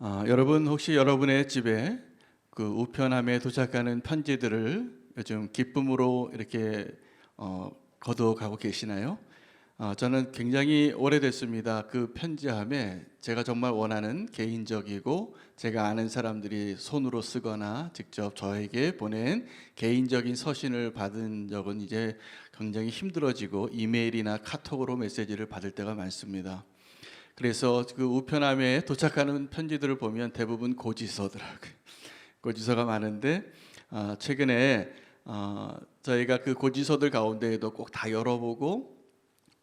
여러분 혹시 여러분의 집에 그 우편함에 도착하는 편지들을 요즘 기쁨으로 이렇게 거두어가고 계시나요? 저는 굉장히 오래됐습니다. 그 편지함에 제가 정말 원하는 개인적이고 제가 아는 사람들이 손으로 쓰거나 직접 저에게 보낸 개인적인 서신을 받은 적은 이제 굉장히 힘들어지고 이메일이나 카톡으로 메시지를 받을 때가 많습니다. 그래서 그 우편함에 도착하는 편지들을 보면 대부분 고지서더라고요. 고지서가 많은데 최근에 저희가 그 고지서들 가운데에도 꼭 다 열어보고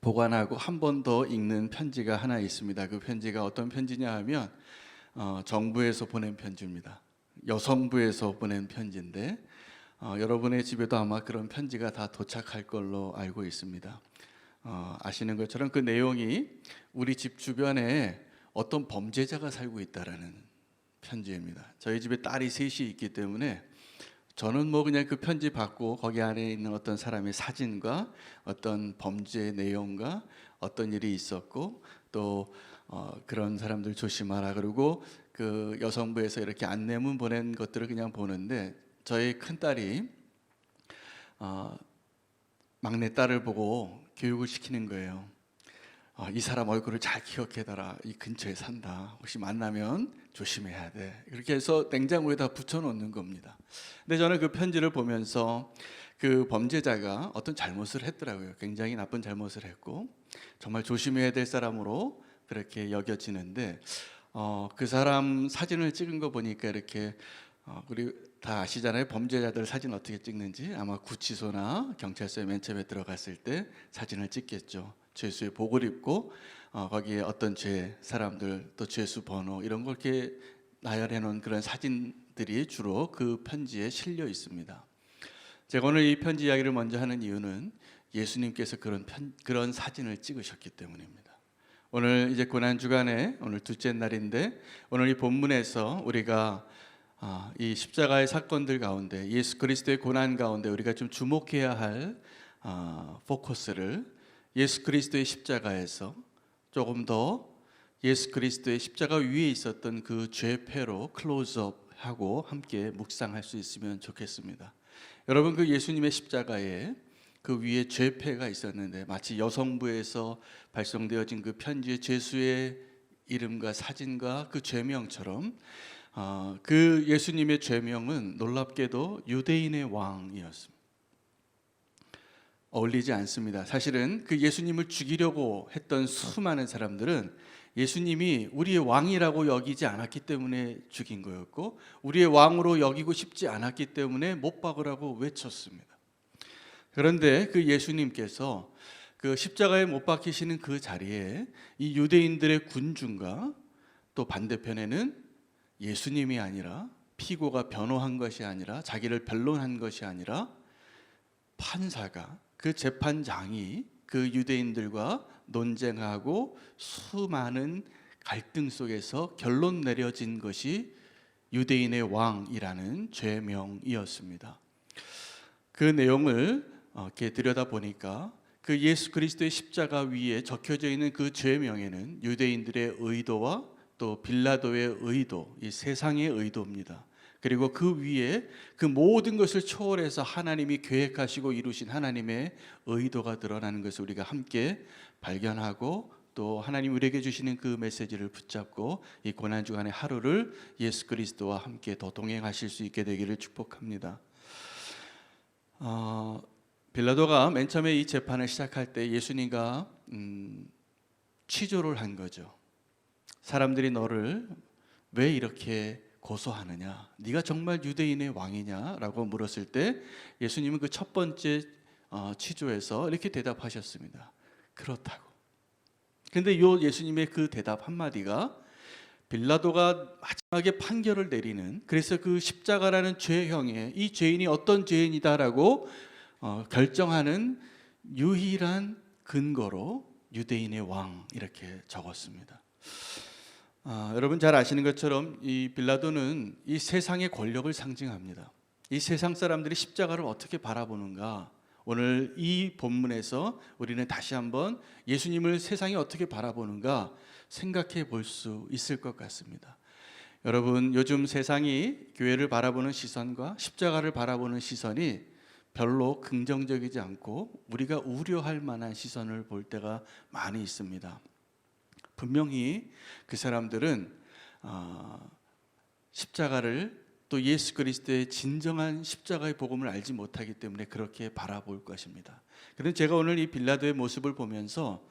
보관하고 한 번 더 읽는 편지가 하나 있습니다. 그 편지가 어떤 편지냐 하면 정부에서 보낸 편지입니다. 여성부에서 보낸 편지인데 여러분의 집에도 아마 그런 편지가 다 도착할 걸로 알고 있습니다. 아시는 것처럼 그 내용이 우리 집 주변에 어떤 범죄자가 살고 있다라는 편지입니다. 저희 집에 딸이 셋이 있기 때문에 저는 뭐 그냥 그 편지 받고 거기 안에 있는 어떤 사람의 사진과 어떤 범죄 내용과 어떤 일이 있었고 또 그런 사람들 조심하라 그러고 그 여성부에서 이렇게 안내문 보낸 것들을 그냥 보는데 저희 큰 딸이 막내 딸을 보고 교육을 시키는 거예요. 이 사람 얼굴을 잘 기억해둬라. 이 근처에 산다. 혹시 만나면 조심해야 돼. 그렇게 해서 냉장고에다 붙여놓는 겁니다. 근데 저는 그 편지를 보면서 그 범죄자가 어떤 잘못을 했더라고요. 굉장히 나쁜 잘못을 했고 정말 조심해야 될 사람으로 그렇게 여겨지는데 그 사람 사진을 찍은 거 보니까 이렇게 우리 다 아시잖아요. 범죄자들 사진 어떻게 찍는지. 아마 구치소나 경찰서에 맨 처음에 들어갔을 때 사진을 찍겠죠. 죄수의 복을 입고 거기에 어떤 죄, 사람들 또 죄수 번호 이런 걸 이렇게 나열해 놓은 그런 사진들이 주로 그 편지에 실려 있습니다. 제가 오늘 이 편지 이야기를 먼저 하는 이유는 예수님께서 그런 사진을 찍으셨기 때문입니다. 오늘 이제 고난 주간에 오늘 둘째 날인데 오늘 이 본문에서 우리가 이 십자가의 사건들 가운데 예수 그리스도의 고난 가운데 우리가 좀 주목해야 할 포커스를 예수 그리스도의 십자가에서 조금 더 예수 그리스도의 십자가 위에 있었던 그 죄패로 클로즈업하고 함께 묵상할 수 있으면 좋겠습니다. 여러분 그 예수님의 십자가에 그 위에 죄패가 있었는데 마치 여성부에서 발송되어진 그 편지의 죄수의 이름과 사진과 그 죄명처럼 그 예수님의 죄명은 놀랍게도 유대인의 왕이었습니다. 어울리지 않습니다. 사실은 그 예수님을 죽이려고 했던 수많은 사람들은 예수님이 우리의 왕이라고 여기지 않았기 때문에 죽인 거였고 우리의 왕으로 여기고 싶지 않았기 때문에 못 박으라고 외쳤습니다. 그런데 그 예수님께서 그 십자가에 못 박히시는 그 자리에 이 유대인들의 군중과 또 반대편에는 예수님이 아니라 피고가 변호한 것이 아니라 자기를 변론한 것이 아니라 판사가 그 재판장이 그 유대인들과 논쟁하고 수많은 갈등 속에서 결론 내려진 것이 유대인의 왕이라는 죄명이었습니다. 그 내용을 이렇게 들여다보니까 그 예수 그리스도의 십자가 위에 적혀져 있는 그 죄명에는 유대인들의 의도와 또 빌라도의 의도, 이 세상의 의도입니다. 그리고 그 위에 그 모든 것을 초월해서 하나님이 계획하시고 이루신 하나님의 의도가 드러나는 것을 우리가 함께 발견하고 또 하나님 우리에게 주시는 그 메시지를 붙잡고 이 고난주간의 하루를 예수 그리스도와 함께 더 동행하실 수 있게 되기를 축복합니다. 빌라도가 맨 처음에 이 재판을 시작할 때 예수님과 취조를 한 거죠. 사람들이 너를 왜 이렇게 고소하느냐? 네가 정말 유대인의 왕이냐라고 물었을 때 예수님은 그 첫 번째 취조에서 이렇게 대답하셨습니다. 그렇다고. 근데 요 예수님의 그 대답 한마디가 빌라도가 마지막에 판결을 내리는 그래서 그 십자가라는 죄형에 이 죄인이 어떤 죄인이다라고 결정하는 유일한 근거로 유대인의 왕 이렇게 적었습니다. 여러분 잘 아시는 것처럼 이 빌라도는 이 세상의 권력을 상징합니다. 이 세상 사람들이 십자가를 어떻게 바라보는가 오늘 이 본문에서 우리는 다시 한번 예수님을 세상이 어떻게 바라보는가 생각해 볼 수 있을 것 같습니다. 여러분, 요즘 세상이 교회를 바라보는 시선과 십자가를 바라보는 시선이 별로 긍정적이지 않고 우리가 우려할 만한 시선을 볼 때가 많이 있습니다. 분명히 그 사람들은 십자가를, 또 예수 그리스도의 진정한 십자가의 복음을 알지 못하기 때문에 그렇게 바라볼 것입니다. 그런데 제가 오늘 이 빌라도의 모습을 보면서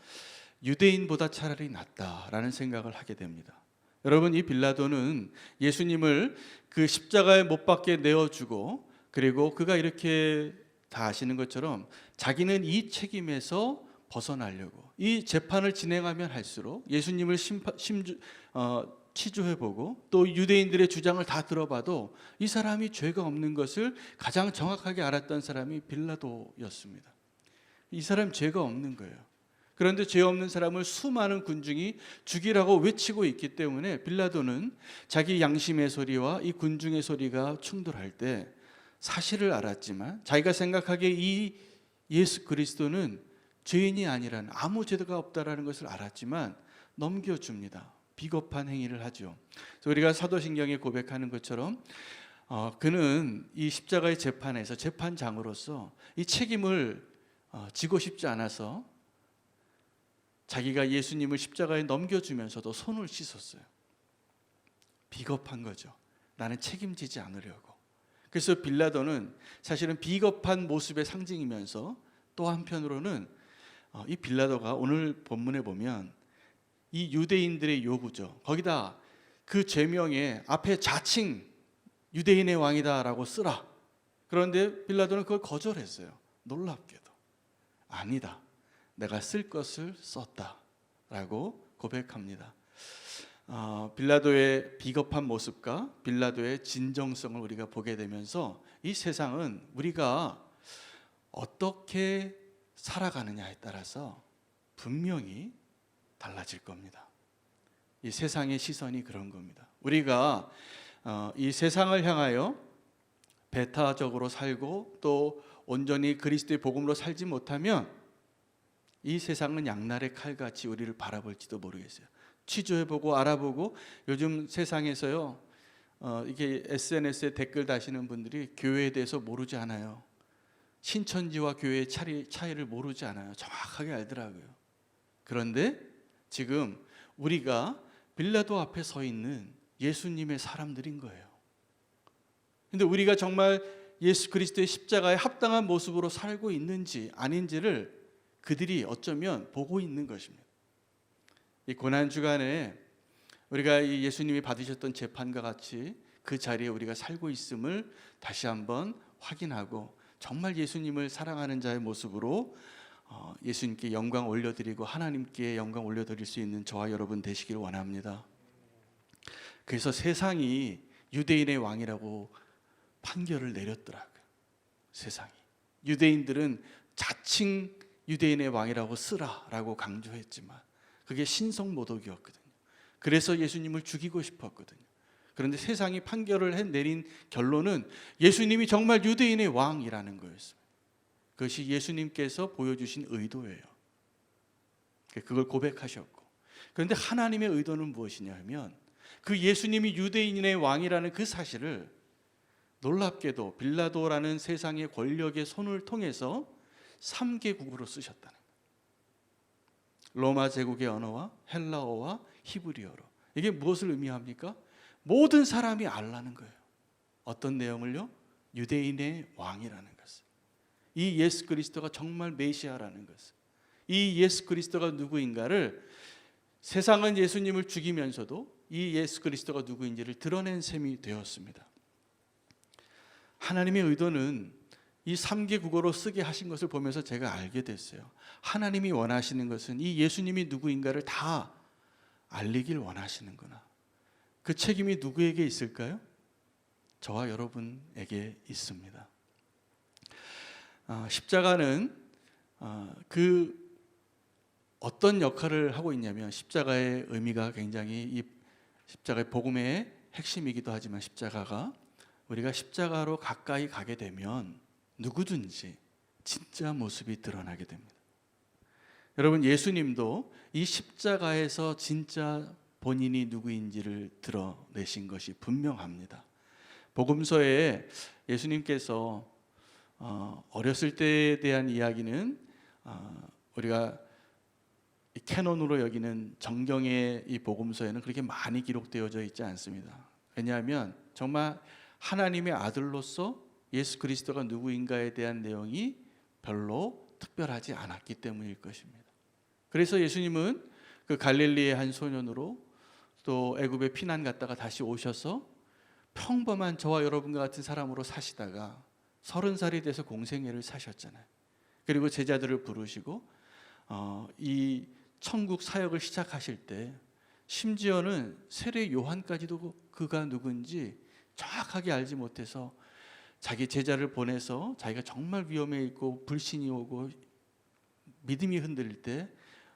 유대인보다 차라리 낫다라는 생각을 하게 됩니다. 여러분, 이 빌라도는 예수님을 그 십자가에 못 박게 내어주고, 그리고 그가 이렇게 다 아시는 것처럼 자기는 이 책임에서 벗어나려고 이 재판을 진행하면 할수록 예수님을 치조해보고 또 유대인들의 주장을 다 들어봐도 이 사람이 죄가 없는 것을 가장 정확하게 알았던 사람이 빌라도였습니다. 이 사람 죄가 없는 거예요. 그런데 죄 없는 사람을 수많은 군중이 죽이라고 외치고 있기 때문에 빌라도는 자기 양심의 소리와 이 군중의 소리가 충돌할 때 사실을 알았지만, 자기가 생각하기에 이 예수 그리스도는 죄인이 아니라는, 아무 죄가 없다라는 것을 알았지만 넘겨줍니다. 비겁한 행위를 하죠. 그래서 우리가 사도신경에 고백하는 것처럼 그는 이 십자가의 재판에서 재판장으로서 이 책임을 지고 싶지 않아서 자기가 예수님을 십자가에 넘겨주면서도 손을 씻었어요. 비겁한 거죠. 나는 책임지지 않으려고. 그래서 빌라도는 사실은 비겁한 모습의 상징이면서 또 한편으로는 이 빌라도가 오늘 본문에 보면 이 유대인들의 요구죠. 거기다 그 죄명에 앞에 자칭 유대인의 왕이다라고 쓰라. 그런데 빌라도는 그걸 거절했어요. 놀랍게도. 아니다. 내가 쓸 것을 썼다라고 고백합니다. 빌라도의 비겁한 모습과 빌라도의 진정성을 우리가 보게 되면서 이 세상은 우리가 어떻게 살아가느냐에 따라서 분명히 달라질 겁니다. 이 세상의 시선이 그런 겁니다. 우리가 이 세상을 향하여 배타적으로 살고 또 온전히 그리스도의 복음으로 살지 못하면 이 세상은 양날의 칼같이 우리를 바라볼지도 모르겠어요. 취조해보고 알아보고, 요즘 세상에서요, 이게 SNS에 댓글 다시는 분들이 교회에 대해서 모르지 않아요. 신천지와 교회의 차이를 모르지 않아요. 정확하게 알더라고요. 그런데 지금 우리가 빌라도 앞에 서 있는 예수님의 사람들인 거예요. 근데 우리가 정말 예수 그리스도의 십자가에 합당한 모습으로 살고 있는지 아닌지를 그들이 어쩌면 보고 있는 것입니다. 이 고난 주간에 우리가 이 예수님이 받으셨던 재판과 같이 그 자리에 우리가 살고 있음을 다시 한번 확인하고, 정말 예수님을 사랑하는 자의 모습으로 예수님께 영광 올려드리고 하나님께 영광 올려드릴 수 있는 저와 여러분 되시길 원합니다. 그래서 세상이 유대인의 왕이라고 판결을 내렸더라고요. 세상이. 유대인들은 자칭 유대인의 왕이라고 쓰라라고 강조했지만 그게 신성모독이었거든요. 그래서 예수님을 죽이고 싶었거든요. 그런데 세상이 판결을 내린 결론은 예수님이 정말 유대인의 왕이라는 거였습니다. 그것이 예수님께서 보여주신 의도예요. 그걸 고백하셨고, 그런데 하나님의 의도는 무엇이냐 하면 그 예수님이 유대인의 왕이라는 그 사실을 놀랍게도 빌라도라는 세상의 권력의 손을 통해서 3개국으로 쓰셨다는 거예요. 로마 제국의 언어와 헬라어와 히브리어로. 이게 무엇을 의미합니까? 모든 사람이 알라는 거예요. 어떤 내용을요? 유대인의 왕이라는 것을. 이 예수 그리스도가 정말 메시아라는 것을. 이 예수 그리스도가 누구인가를, 세상은 예수님을 죽이면서도 이 예수 그리스도가 누구인지를 드러낸 셈이 되었습니다. 하나님의 의도는 이 3개 국어로 쓰게 하신 것을 보면서 제가 알게 됐어요. 하나님이 원하시는 것은 이 예수님이 누구인가를 다 알리길 원하시는구나. 그 책임이 누구에게 있을까요? 저와 여러분에게 있습니다. 십자가는 그 어떤 역할을 하고 있냐면, 십자가의 의미가 굉장히 이 십자가의 복음의 핵심이기도 하지만, 십자가가 우리가 십자가로 가까이 가게 되면 누구든지 진짜 모습이 드러나게 됩니다. 여러분, 예수님도 이 십자가에서 진짜 본인이 누구인지를 드러내신 것이 분명합니다. 복음서에 예수님께서 어렸을 때에 대한 이야기는 우리가 캐논으로 여기는 정경의 이 복음서에는 그렇게 많이 기록되어져 있지 않습니다. 왜냐하면 정말 하나님의 아들로서 예수 그리스도가 누구인가에 대한 내용이 별로 특별하지 않았기 때문일 것입니다. 그래서 예수님은 그 갈릴리의 한 소년으로 또 애굽에 피난 갔다가 다시 오셔서 평범한 저와 여러분과 같은 사람으로 사시다가 30살이 돼서 공생애를 사셨잖아요. 그리고 제자들을 부르시고 이 천국 사역을 시작하실 때 심지어는 세례 요한까지도 그가 누군지 정확하게 알지 못해서 자기 제자를 보내서 자기가 정말 위험에 있고 불신이 오고 믿음이 흔들릴 때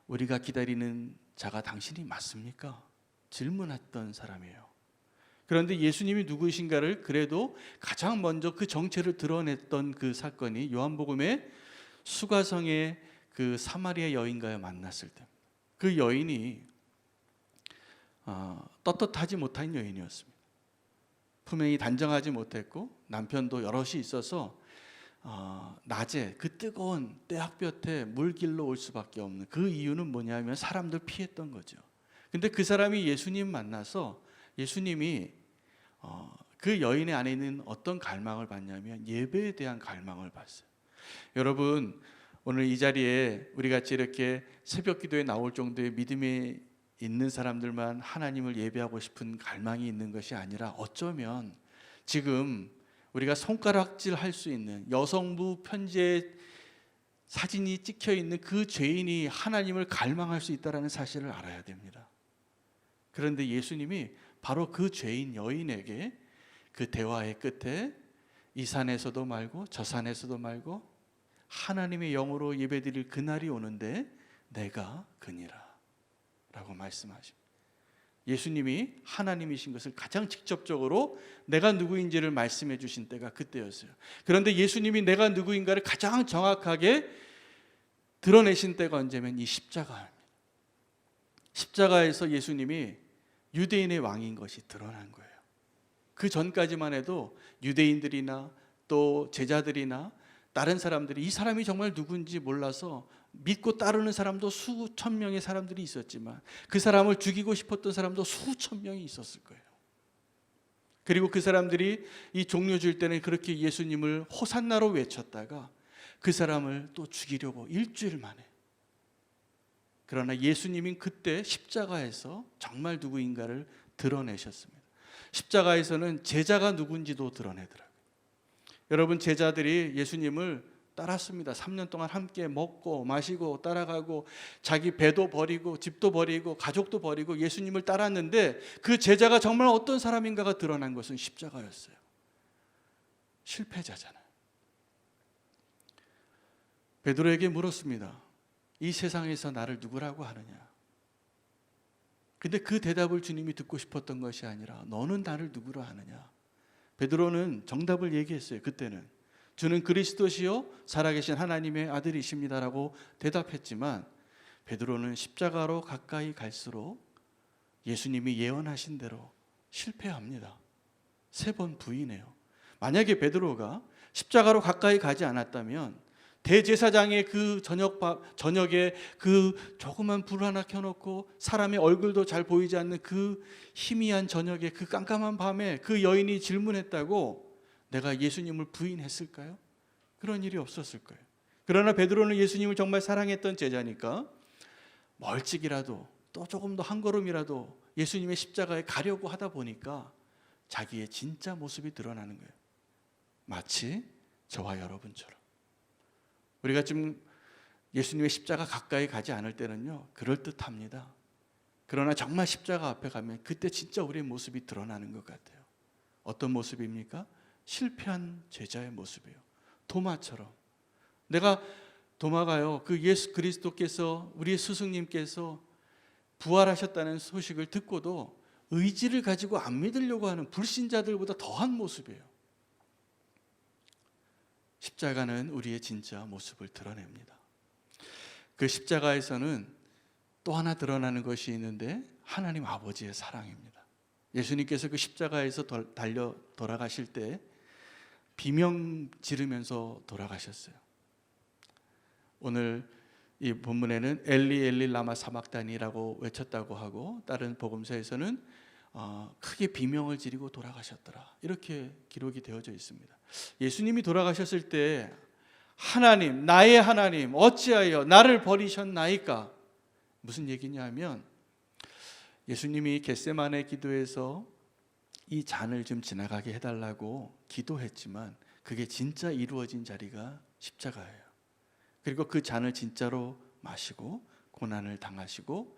우리가 기다리는 자가 당신이 맞습니까? 질문했던 사람이에요. 그런데 예수님이 누구이신가를 그래도 가장 먼저 그 정체를 드러냈던 그 사건이 요한복음의 수가성의 그 사마리아 여인과의 만났을 때, 그 여인이 떳떳하지 못한 여인이었습니다. 품행이 단정하지 못했고 남편도 여럿이 있어서 낮에 그 뜨거운 때학볕에 물길로 올 수밖에 없는 그 이유는 뭐냐면 사람들 피했던 거죠. 근데 그 사람이 예수님 만나서 예수님이 그 여인의 안에 있는 어떤 갈망을 봤냐면 예배에 대한 갈망을 봤어요. 여러분, 오늘 이 자리에 우리 같이 이렇게 새벽 기도에 나올 정도의 믿음이 있는 사람들만 하나님을 예배하고 싶은 갈망이 있는 것이 아니라 어쩌면 지금 우리가 손가락질 할 수 있는 여성부 편지에 사진이 찍혀 있는 그 죄인이 하나님을 갈망할 수 있다는 사실을 알아야 됩니다. 그런데 예수님이 바로 그 죄인 여인에게 그 대화의 끝에 이 산에서도 말고 저 산에서도 말고 하나님의 영으로 예배드릴 그날이 오는데 내가 그니라 라고 말씀하십니다. 예수님이 하나님이신 것을 가장 직접적으로 내가 누구인지를 말씀해 주신 때가 그때였어요. 그런데 예수님이 내가 누구인가를 가장 정확하게 드러내신 때가 언제면 이 십자가입니다. 십자가에서 예수님이 유대인의 왕인 것이 드러난 거예요. 그 전까지만 해도 유대인들이나 또 제자들이나 다른 사람들이 이 사람이 정말 누군지 몰라서 믿고 따르는 사람도 수천 명의 사람들이 있었지만 그 사람을 죽이고 싶었던 사람도 수천 명이 있었을 거예요. 그리고 그 사람들이 이 종려 줄 때는 그렇게 예수님을 호산나로 외쳤다가 그 사람을 또 죽이려고 일주일 만에. 그러나 예수님은 그때 십자가에서 정말 누구인가를 드러내셨습니다. 십자가에서는 제자가 누군지도 드러내더라고요. 여러분, 제자들이 예수님을 따랐습니다. 3년 동안 함께 먹고 마시고 따라가고 자기 배도 버리고 집도 버리고 가족도 버리고 예수님을 따랐는데 그 제자가 정말 어떤 사람인가가 드러난 것은 십자가였어요. 실패자잖아요. 베드로에게 물었습니다. 이 세상에서 나를 누구라고 하느냐? 근데 그 대답을 주님이 듣고 싶었던 것이 아니라 너는 나를 누구로 하느냐? 베드로는 정답을 얘기했어요. 그때는 주는 그리스도시요 살아계신 하나님의 아들이십니다라고 대답했지만 베드로는 십자가로 가까이 갈수록 예수님이 예언하신 대로 실패합니다. 3번 부인해요. 만약에 베드로가 십자가로 가까이 가지 않았다면 대제사장의 그 저녁에 그 조그만 불 하나 켜놓고 사람의 얼굴도 잘 보이지 않는 그 희미한 저녁에 그 깜깜한 밤에 그 여인이 질문했다고 내가 예수님을 부인했을까요? 그런 일이 없었을 거예요. 그러나 베드로는 예수님을 정말 사랑했던 제자니까 멀찍이라도 또 조금 더 한 걸음이라도 예수님의 십자가에 가려고 하다 보니까 자기의 진짜 모습이 드러나는 거예요. 마치 저와 여러분처럼. 우리가 지금 예수님의 십자가 가까이 가지 않을 때는요 그럴듯합니다. 그러나 정말 십자가 앞에 가면 그때 진짜 우리의 모습이 드러나는 것 같아요. 어떤 모습입니까? 실패한 제자의 모습이에요. 도마처럼. 내가 도마가요 그 예수 그리스도께서 우리의 스승님께서 부활하셨다는 소식을 듣고도 의지를 가지고 안 믿으려고 하는 불신자들보다 더한 모습이에요. 십자가는 우리의 진짜 모습을 드러냅니다. 그 십자가에서는 또 하나 드러나는 것이 있는데 하나님 아버지의 사랑입니다. 예수님께서 그 십자가에서 달려 돌아가실 때 비명 지르면서 돌아가셨어요. 오늘 이 본문에는 엘리 엘리 라마 사막다니라고 외쳤다고 하고, 다른 복음서에서는 크게 비명을 지르고 돌아가셨더라, 이렇게 기록이 되어져 있습니다. 예수님이 돌아가셨을 때 하나님, 나의 하나님, 어찌하여 나를 버리셨나이까? 무슨 얘기냐면, 예수님이 겟세마네 기도에서 이 잔을 좀 지나가게 해달라고 기도했지만 그게 진짜 이루어진 자리가 십자가예요. 그리고 그 잔을 진짜로 마시고 고난을 당하시고,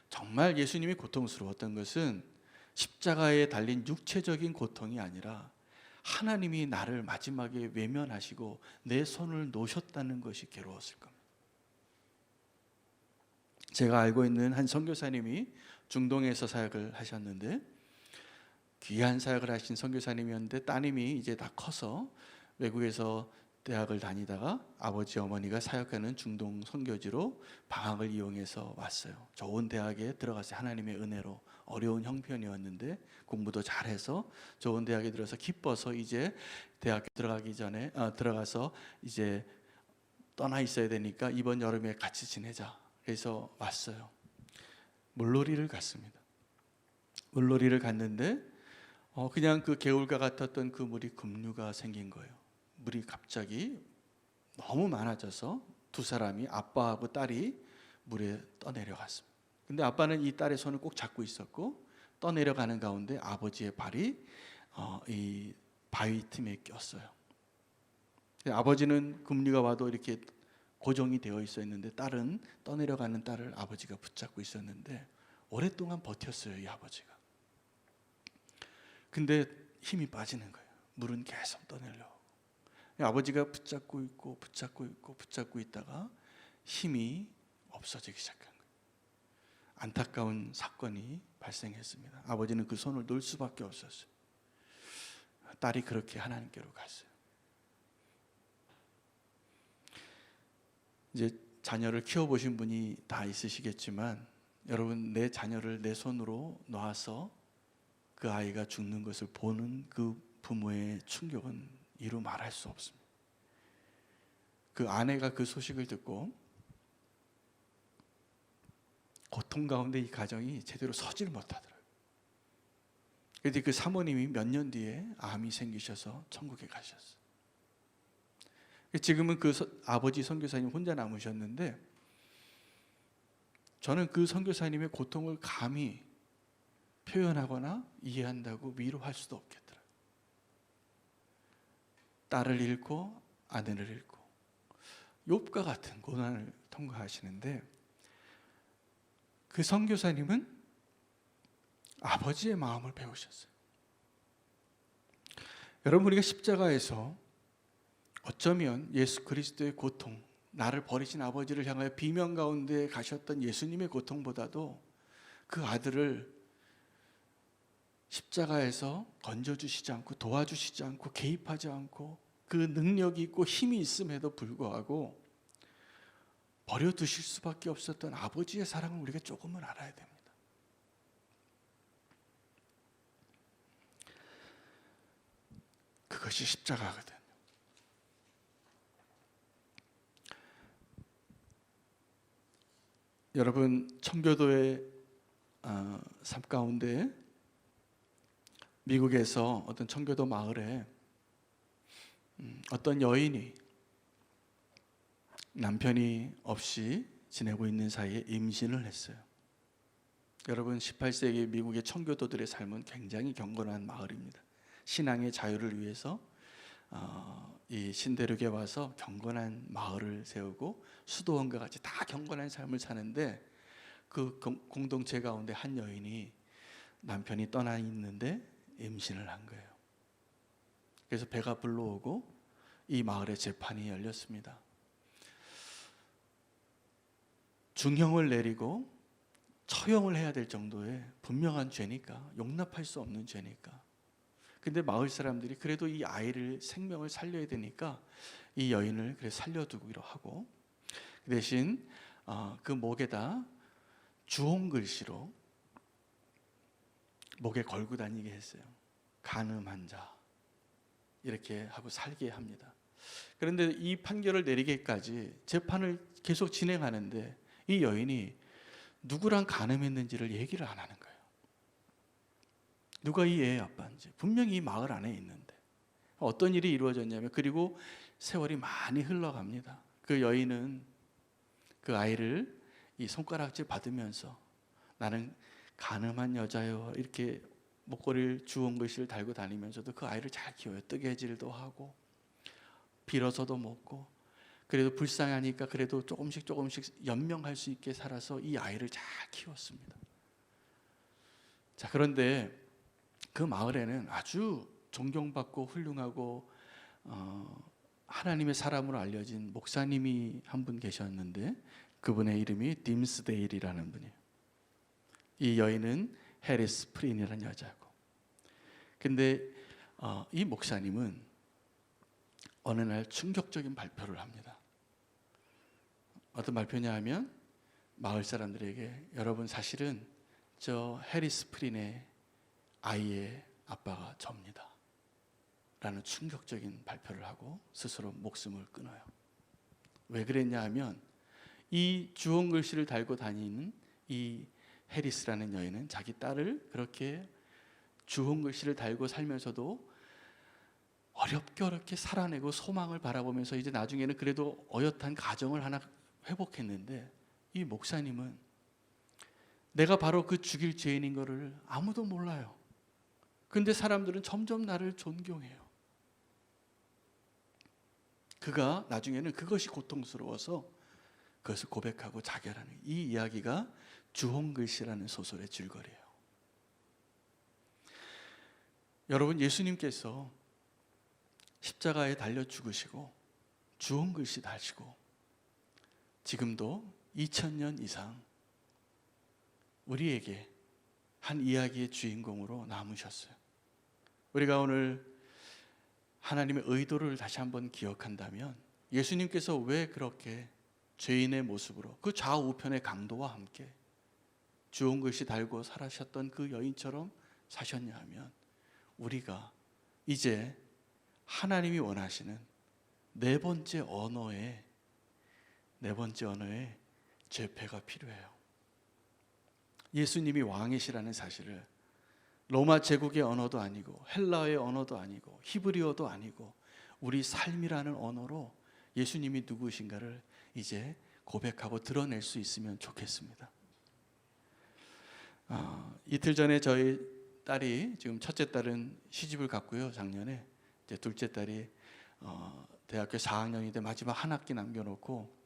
정말 예수님이 고통스러웠던 것은 십자가에 달린 육체적인 고통이 아니라 하나님이 나를 마지막에 외면하시고 내 손을 놓으셨다는 것이 괴로웠을 겁니다. 제가 알고 있는 한 선교사님이 중동에서 사역을 하셨는데, 귀한 사역을 하신 선교사님이었는데, 따님이 이제 다 커서 외국에서 대학을 다니다가 아버지 어머니가 사역하는 중동 선교지로 방학을 이용해서 왔어요. 좋은 대학에 들어가서 하나님의 은혜로, 어려운 형편이었는데 공부도 잘해서 좋은 대학에 들어서 기뻐서 이제 대학교 들어가기 전에 들어가서 이제 떠나 있어야 되니까 이번 여름에 같이 지내자, 그래서 왔어요. 물놀이를 갔습니다. 물놀이를 갔는데 그냥 그 개울가 같았던 그 물이 급류가 생긴 거예요. 물이 갑자기 너무 많아져서 두 사람이, 아빠하고 딸이 물에 떠내려갔습니다. 근데 아빠는 이 딸의 손을 꼭 잡고 있었고, 떠내려가는 가운데 아버지의 발이 이 바위 틈에 꼈어요. 아버지는 급류가 와도 이렇게 고정이 되어 있었는데, 딸은, 떠내려가는 딸을 아버지가 붙잡고 있었는데 오랫동안 버텼어요, 이 아버지가. 근데 힘이 빠지는 거예요. 물은 계속 떠내려고. 아버지가 붙잡고 있다가 힘이 없어지기 시작한 거예요. 안타까운 사건이 발생했습니다. 아버지는 그 손을 놓을 수밖에 없었어요. 딸이 그렇게 하나님께로 갔어요. 이제 자녀를 키워보신 분이 다 있으시겠지만, 여러분, 내 자녀를 내 손으로 놔서 그 아이가 죽는 것을 보는 그 부모의 충격은 이루 말할 수 없습니다. 그 아내가 그 소식을 듣고 고통 가운데 이 가정이 제대로 서질 못하더라고요. 그런데 그 사모님이 몇 년 뒤에 암이 생기셔서 천국에 가셨어요. 지금은 그 아버지 선교사님 혼자 남으셨는데, 저는 그 선교사님의 고통을 감히 표현하거나 이해한다고 위로할 수도 없겠더라고요. 딸을 잃고 아내를 잃고 욥과 같은 고난을 통과하시는데, 그 선교사님은 아버지의 마음을 배우셨어요. 여러분, 우리가 십자가에서 어쩌면 예수 그리스도의 고통, 나를 버리신 아버지를 향하여 비명 가운데 가셨던 예수님의 고통보다도 그 아들을 십자가에서 건져주시지 않고 도와주시지 않고 개입하지 않고 그 능력이 있고 힘이 있음에도 불구하고 버려두실 수밖에 없었던 아버지의 사랑을 우리가 조금은 알아야 됩니다. 그것이 십자가거든요. 여러분, 청교도의 삶 가운데 미국에서 어떤 청교도 마을에 어떤 여인이 남편이 없이 지내고 있는 사이에 임신을 했어요. 여러분, 18세기 미국의 청교도들의 삶은 굉장히 경건한 마을입니다. 신앙의 자유를 위해서 이 신대륙에 와서 경건한 마을을 세우고 수도원과 같이 다 경건한 삶을 사는데, 그 공동체 가운데 한 여인이 남편이 떠나 있는데 임신을 한 거예요. 그래서 배가 불러오고 이 마을에 재판이 열렸습니다. 중형을 내리고 처형을 해야 될 정도의 분명한 죄니까, 용납할 수 없는 죄니까. 근데 마을 사람들이 그래도 이 아이를, 생명을 살려야 되니까 이 여인을 그래 살려두기로 하고, 그 대신 그 목에다 주홍 글씨로 목에 걸고 다니게 했어요. 간음한 자 이렇게 하고 살게 합니다. 그런데 이 판결을 내리기까지 재판을 계속 진행하는데 이 여인이 누구랑 간음했는지를 얘기를 안 하는 거예요. 누가 이 애의 아빠인지 분명히 이 마을 안에 있는데 어떤 일이 이루어졌냐면, 그리고 세월이 많이 흘러갑니다. 그 여인은 그 아이를 이 손가락질 받으면서 나는 가늠한 여자요 이렇게 목걸이를 주홍 글씨를 달고 다니면서도 그 아이를 잘 키워요. 뜨개질도 하고 빌어서도 먹고, 그래도 불쌍하니까 그래도 조금씩 연명할 수 있게 살아서 이 아이를 잘 키웠습니다. 자, 그런데 그 마을에는 아주 존경받고 훌륭하고 하나님의 사람으로 알려진 목사님이 한 분 계셨는데 그분의 이름이 딤스데일이라는 분이에요. 이 여인은 해리스 프린이라는 여자고. 근데 이 목사님은 어느 날 충격적인 발표를 합니다. 어떤 발표냐 하면 마을 사람들에게 여러분 사실은 저 해리스 프린의 아이의 아빠가 접니다 라는 충격적인 발표를 하고 스스로 목숨을 끊어요. 왜 그랬냐 하면 이 주홍 글씨를 달고 다니는 이 해리스라는 여인은 자기 딸을 그렇게 주홍 글씨를 달고 살면서도 어렵게 살아내고 소망을 바라보면서 이제 나중에는 그래도 어엿한 가정을 하나 회복했는데, 이 목사님은 내가 바로 그 죽일 죄인인 것을 아무도 몰라요. 근데 사람들은 점점 나를 존경해요. 그가 나중에는 그것이 고통스러워서 그것을 고백하고 자결하는 이 이야기가 주홍글씨라는 소설의 줄거리예요. 여러분, 예수님께서 십자가에 달려 죽으시고 주홍글씨 다시고 지금도 2000년 이상 우리에게 한 이야기의 주인공으로 남으셨어요. 우리가 오늘 하나님의 의도를 다시 한번 기억한다면 예수님께서 왜 그렇게 죄인의 모습으로 그 좌우편의 강도와 함께 주홍글씨 달고 살아셨던 그 여인처럼 사셨냐 하면, 우리가 이제 하나님이 원하시는 네 번째 언어의 죄패가 필요해요. 예수님이 왕이시라는 사실을 로마 제국의 언어도 아니고 헬라어의 언어도 아니고 히브리어도 아니고 우리 삶이라는 언어로 예수님이 누구신가를 이제 고백하고 드러낼 수 있으면 좋겠습니다. 이틀 전에 저희 딸이, 지금 첫째 딸은 시집을 갔고요, 작년에. 이제 둘째 딸이 대학교 4학년인데 마지막 한 학기 남겨놓고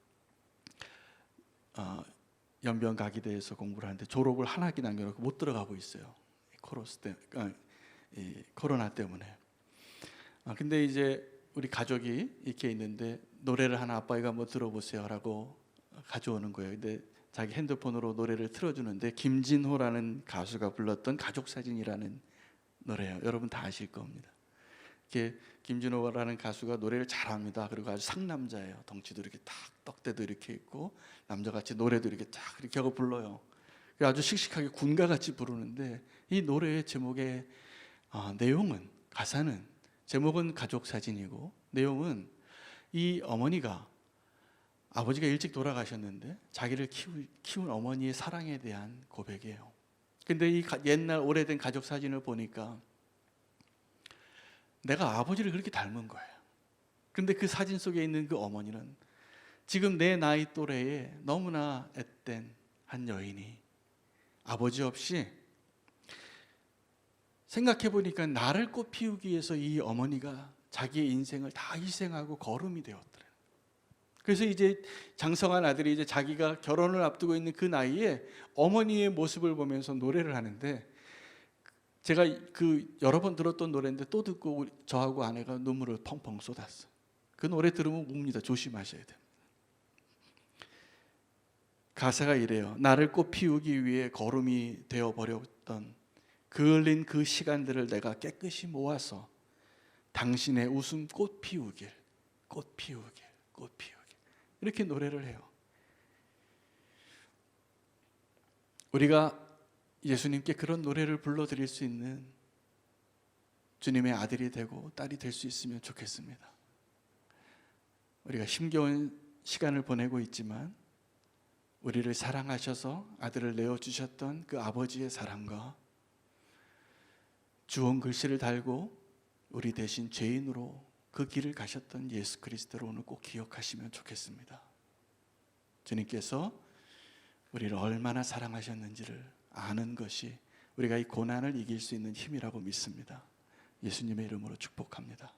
연변가기대에서 공부를 하는데 졸업을 한 학기 남겨놓고 못 들어가고 있어요. 코로나 때문에. 근데 이제 우리 가족이 이렇게 있는데 노래를 하나 아빠가 뭐 들어보세요라고 가져오는 거예요. 근데 자기 핸드폰으로 노래를 틀어주는데 김진호라는 가수가 불렀던 가족사진이라는 노래예요. 여러분 다 아실 겁니다. 이렇게 김진호라는 가수가 노래를 잘합니다. 그리고 아주 상남자예요. 덩치도 이렇게 탁, 떡대도 이렇게 있고 남자같이 노래도 이렇게 딱 이렇게 하고 불러요. 아주 씩씩하게 군가같이 부르는데 이 노래의 제목의 가사는 제목은 가족사진이고 내용은 이 어머니가, 아버지가 일찍 돌아가셨는데 자기를 키운 어머니의 사랑에 대한 고백이에요. 근데 이 옛날 오래된 가족사진을 보니까 내가 아버지를 그렇게 닮은 거예요. 근데 그 사진 속에 있는 그 어머니는 지금 내 나이 또래에 너무나 앳된 한 여인이 아버지 없이, 생각해 보니까 나를 꽃 피우기 위해서 이 어머니가 자기의 인생을 다 희생하고 거름이 되었더래요. 그래서 이제 장성한 아들이 이제 자기가 결혼을 앞두고 있는 그 나이에 어머니의 모습을 보면서 노래를 하는데, 제가 그 여러 번 들었던 노래인데 또 듣고 저하고 아내가 눈물을 펑펑 쏟았어요. 그 노래 들으면 웁니다. 조심하셔야 돼요. 가사가 이래요. 나를 꽃 피우기 위해 거름이 되어버렸던 그을린 그 시간들을 내가 깨끗이 모아서 당신의 웃음 꽃 피우길, 꽃 피우길, 꽃 피우길, 이렇게 노래를 해요. 우리가 예수님께 그런 노래를 불러드릴 수 있는 주님의 아들이 되고 딸이 될 수 있으면 좋겠습니다. 우리가 힘겨운 시간을 보내고 있지만 우리를 사랑하셔서 아들을 내어주셨던 그 아버지의 사랑과 주홍 글씨를 달고 우리 대신 죄인으로 그 길을 가셨던 예수 그리스도를 오늘 꼭 기억하시면 좋겠습니다. 주님께서 우리를 얼마나 사랑하셨는지를 아는 것이 우리가 이 고난을 이길 수 있는 힘이라고 믿습니다. 예수님의 이름으로 축복합니다.